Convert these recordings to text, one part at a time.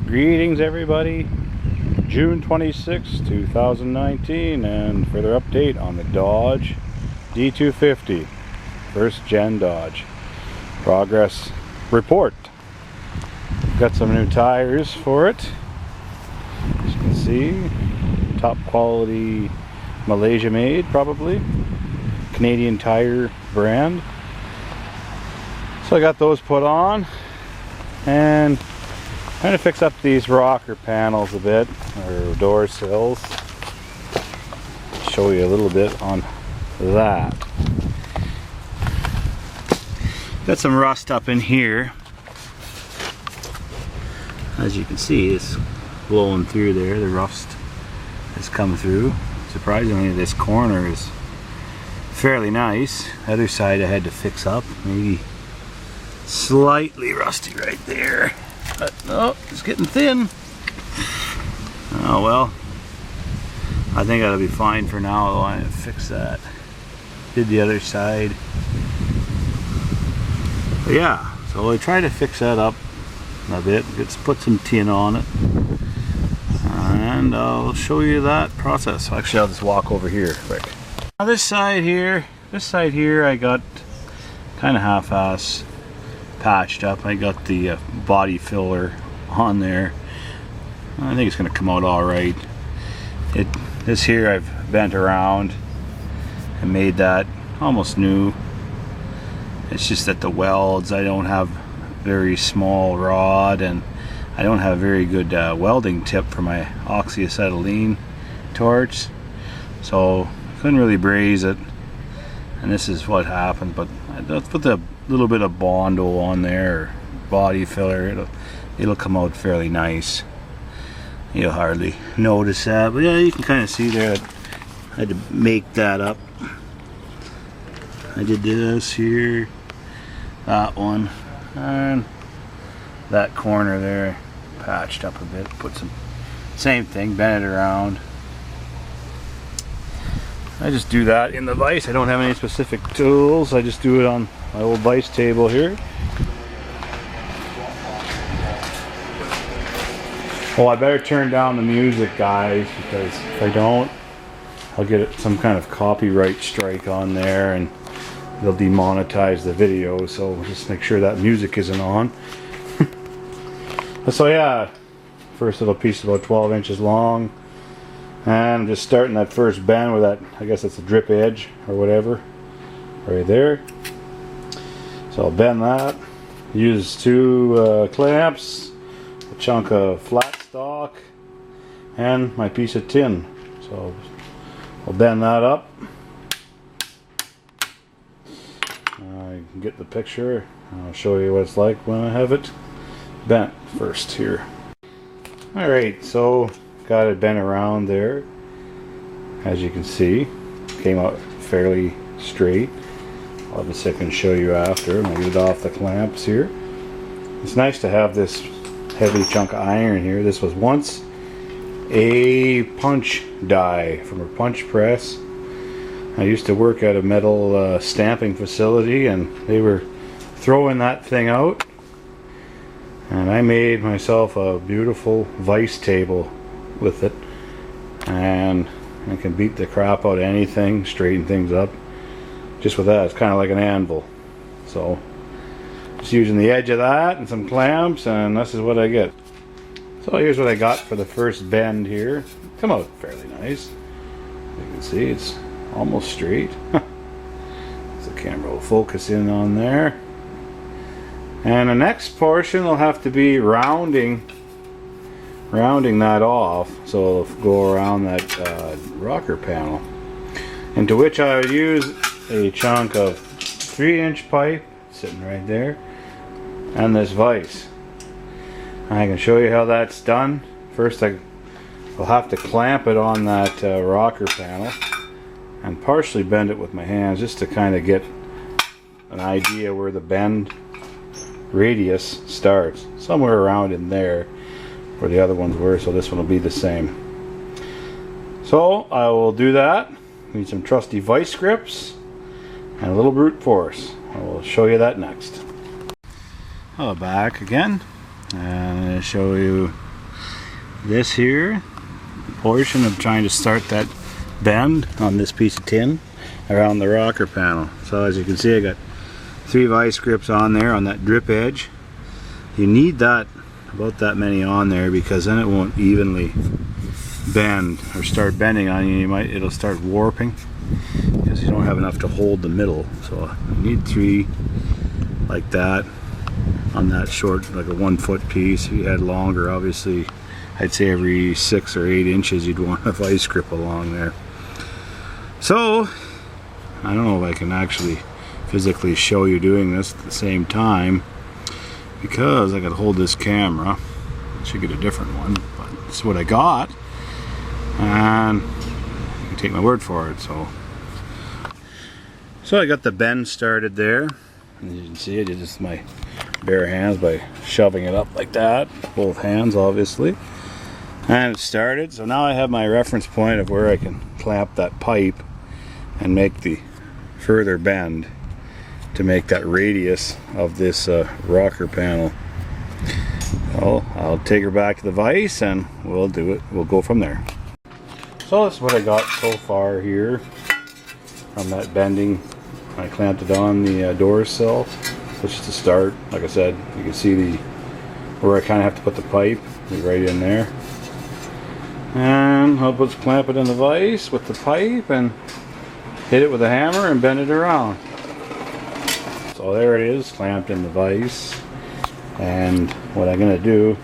Greetings everybody, June 26, 2019, and further update on the Dodge D250, first gen Dodge. Progress report. Got some new tires for it, as you can see, top quality Malaysia made, probably, Canadian Tire brand. So I got those put on, and trying to fix up these rocker panels a bit, or door sills. Show you a little bit on that. Got some rust up in here. As you can see, it's blowing through there. The rust has come through. Surprisingly, this corner is fairly nice. The other side I had to fix up. Maybe slightly rusty right there. But no, it's getting thin. Oh well, I think that'll be fine for now, though. I fix that. Did the other side. But yeah, so I try to fix that up a bit. Let's put some tin on it, and I'll show you that process. Actually, I'll just walk over here quick. Now this side here, I got kind of half-ass patched up. I got the body filler on there. I think it's going to come out all right. This here I've bent around and made that almost new. It's just that the welds, I don't have very small rod, and I don't have very good welding tip for my oxyacetylene torch, so I couldn't really braze it, and this is what happened. But I put the little bit of Bondo on there, or body filler. It'll come out fairly nice. You'll hardly notice that, but yeah, you can kind of see there that I had to make that up. I did this here, that one, and that corner there patched up a bit. Put some, same thing, bent it around. I just do that in the vise. I don't have any specific tools. I just do it on my old vise table here. Well, I better turn down the music, guys, because if I don't, I'll get some kind of copyright strike on there and they'll demonetize the video. So just make sure that music isn't on. So yeah, first little piece about 12 inches long, and I'm just starting that first bend with that, I guess that's a drip edge or whatever, right there. So I'll bend that, use two clamps, a chunk of flat stock, and my piece of tin. So I'll bend that up. You can get the picture. I'll show you what it's like when I have it bent first here. Alright, so got it bent around there. As you can see, came out fairly straight. I'll just I can show you after. I'll get it off the clamps here. It's nice to have this heavy chunk of iron here. This was once a punch die from a punch press. I used to work at a metal stamping facility, and they were throwing that thing out, and I made myself a beautiful vise table with it, and I can beat the crap out of anything, straighten things up just with that. It's kind of like an anvil. So just using the edge of that and some clamps, and this is what I get. So here's what I got for the first bend here. Come out fairly nice. You can see it's almost straight. So the camera will focus in on there. And the next portion will have to be rounding that off, so it'll go around that rocker panel, into which I would use a chunk of 3-inch pipe sitting right there, and this vise. I can show you how that's done. First I will have to clamp it on that rocker panel and partially bend it with my hands, just to kind of get an idea where the bend radius starts, somewhere around in there where the other ones were, so this one will be the same. So I will do that. Need some trusty vice grips and a little brute force. I will show you that next. Oh, back again, and I'm going to show you this here portion of trying to start that bend on this piece of tin around the rocker panel. So as you can see, I got 3 vice grips on there on that drip edge. You need that, about that many on there, because then it won't evenly bend or start bending on you. It'll start warping because you don't have enough to hold the middle. So you need 3 like that on that short, like a 1 foot piece. If you had longer, obviously I'd say every 6 or 8 inches you'd want a vice grip along there. So I don't know if I can actually physically show you doing this at the same time, because I gotta hold this camera. I should get a different one, but it's what I got, and you can take my word for it. So I got the bend started there, and you can see I did just my bare hands by shoving it up like that, both hands obviously, and it started. So now I have my reference point of where I can clamp that pipe and make the further bend to make that radius of this rocker panel. Well, I'll take her back to the vise and we'll do it. We'll go from there. So that's what I got so far here from that bending. I clamped it on the door sill, which is the start. Like I said, you can see where I kind of have to put the pipe right in there. And I'll just clamp it in the vise with the pipe and hit it with a hammer and bend it around. So there it is, clamped in the vise. And what I'm going to do,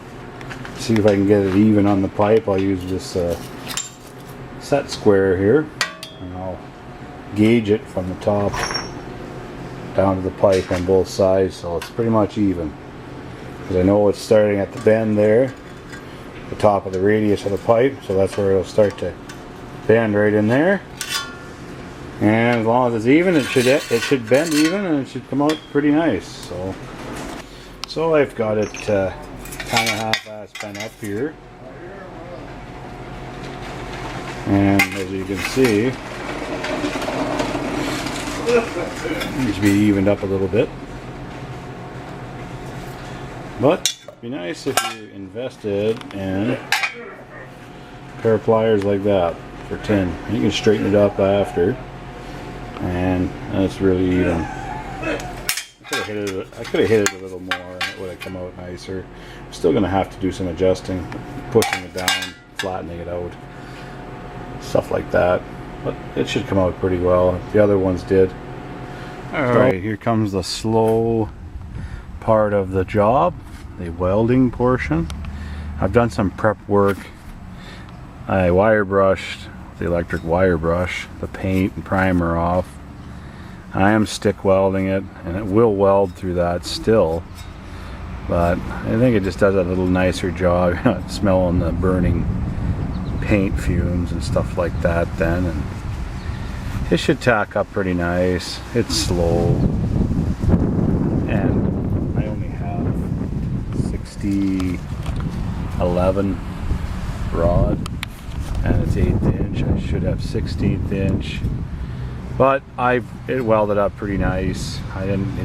see if I can get it even on the pipe, I'll use this set square here, and I'll gauge it from the top down to the pipe on both sides, so it's pretty much even. Because I know it's starting at the bend there, the top of the radius of the pipe, so that's where it'll start to bend right in there. And as long as it's even, it should bend even, and it should come out pretty nice. So I've got it kind of half-ass bent up here, and as you can see, it needs to be evened up a little bit. But it'd be nice if you invested in a pair of pliers like that for tin. You can straighten it up after, and that's really even. I could have hit it a little more and it would have come out nicer. I'm still going to have to do some adjusting, pushing it down, flattening it out, stuff like that. But it should come out pretty well. The other ones did. Alright, here comes the slow part of the job, the welding portion. I've done some prep work. I wire brushed the electric wire brush the paint and primer off. I am stick welding it, and it will weld through that still, but I think it just does a little nicer job. You're not smelling the burning paint fumes and stuff like that then, and it should tack up pretty nice. It's slow, and I only have 60/11 rod, and it's 1/8 inch. I should have 1/16 inch, but it welded up pretty nice. I didn't,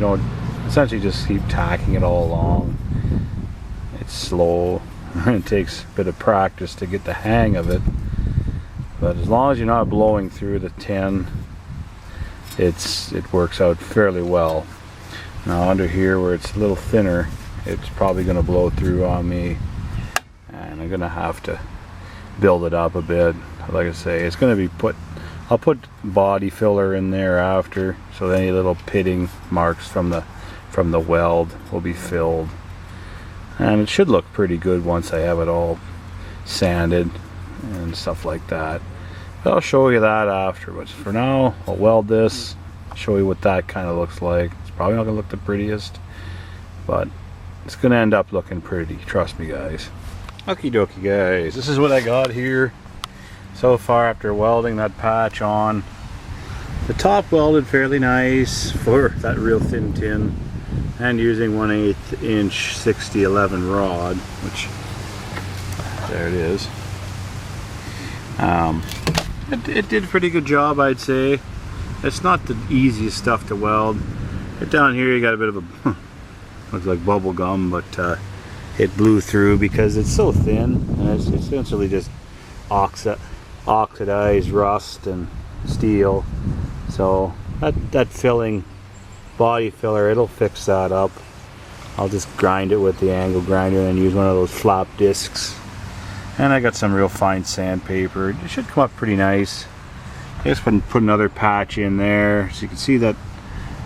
essentially just keep tacking it all along. It's slow. It takes a bit of practice to get the hang of it, but as long as you're not blowing through the tin, it works out fairly well. Now under here where it's a little thinner, it's probably going to blow through on me, and I'm going to have to build it up a bit. Like I say, it's going to be I'll put body filler in there after, so any little pitting marks from the weld will be filled, and it should look pretty good once I have it all sanded and stuff like that. But I'll show you that after. But for now, I'll weld this, show you what that kind of looks like. It's probably not going to look the prettiest, but it's going to end up looking pretty, trust me guys. Okie dokie guys, this is what I got here so far after welding that patch on. The top welded fairly nice for that real thin tin, and using 1/8 inch 60/11 rod, which there it is. It did a pretty good job, I'd say. It's not the easiest stuff to weld. Right down here you got a bit of a looks like bubble gum, but it blew through because it's so thin, and it's essentially just oxidized rust and steel. So that filling, body filler, it'll fix that up. I'll just grind it with the angle grinder and use one of those flap discs. And I got some real fine sandpaper. It should come up pretty nice. I just put another patch in there, so you can see that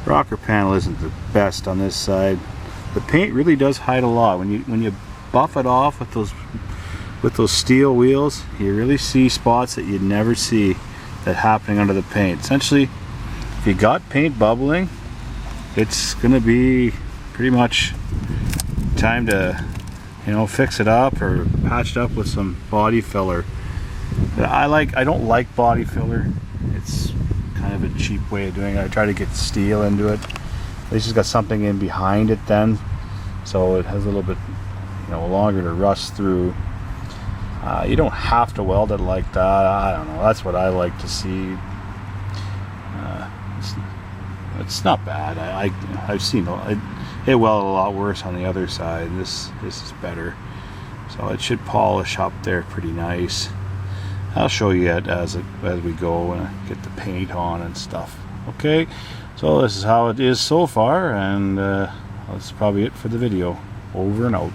rocker panel isn't the best on this side. The paint really does hide a lot. When you buff it off with those steel wheels, you really see spots that you'd never see that happening under the paint. Essentially, if you got paint bubbling, it's gonna be pretty much time to, you know, fix it up or patch it up with some body filler. I don't like body filler. It's kind of a cheap way of doing it. I try to get steel into it. At least it's got something in behind it then, so it has a little bit, you know, longer to rust through. You don't have to weld it like that. I don't know. That's what I like to see. It's not bad. I've seen it weld a lot worse on the other side. This is better. So it should polish up there pretty nice. I'll show you it as we go and get the paint on and stuff. Okay, so this is how it is so far, and that's probably it for the video. Over and out.